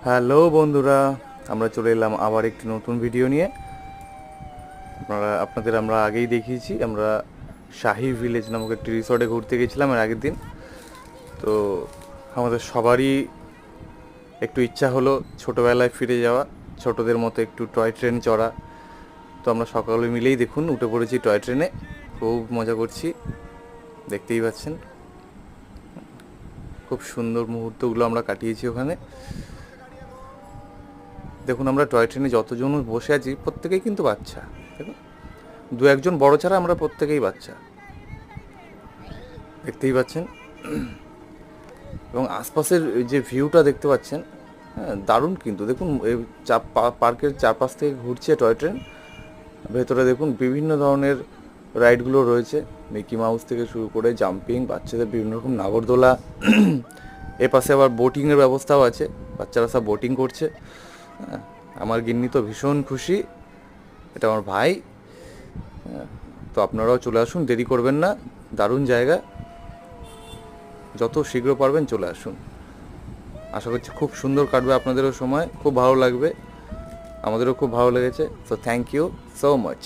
Hello বন্ধুরা, আমরা চলে এলাম আবার একটি নতুন ভিডিও নিয়ে। আপনাদের আমরা আগেই দেখিয়েছি, আমরা শাহি ভিলেজ নামক একটি রিসর্টে ঘুরতে গেছিলাম এর আগের দিন। তো আমাদের সবারই একটু ইচ্ছা হলো ছোটোবেলায় ফিরে যাওয়া, ছোটদের মতো একটু টয় ট্রেন চড়া। তো আমরা সকলে মিলেই দেখুন উঠে পড়েছি টয় ট্রেনে, খুব মজা করছি, দেখতেই পাচ্ছেন। খুব সুন্দর মুহূর্তগুলো আমরা কাটিয়েছি ওখানে। দেখুন, আমরা টয় ট্রেনে যতজন বসে আছি প্রত্যেকেই কিন্তু বাচ্চা। দেখুন, দু একজন বড় ছাড়া আমরা প্রত্যেকেই বাচ্চা, দেখতেই পাচ্ছেন। এবং আশপাশের যে ভিউটা দেখতে পাচ্ছেন, হ্যাঁ দারুণ কিন্তু। দেখুন, এই পার্কের চারপাশ থেকে ঘুরছে টয় ট্রেন। ভেতরে দেখুন বিভিন্ন ধরনের রাইডগুলো রয়েছে, মিকি মাউস থেকে শুরু করে জাম্পিং, বাচ্চাদের বিভিন্ন রকম নাগরদোলা। এপাশে আবার বোটিংয়ের ব্যবস্থাও আছে, বাচ্চারা সব বোটিং করছে। হ্যাঁ, আমার গিন্নি তো ভীষণ খুশি, এটা আমার ভাই। তো আপনারাও চলে আসুন, দেরি করবেন না, দারুণ জায়গা, যত শীঘ্র পারবেন চলে আসুন। আশা করছি খুব সুন্দর কাটবে আপনাদেরও সময়, খুব ভালো লাগবে, আমাদেরও খুব ভালো লেগেছে। So thank you so much.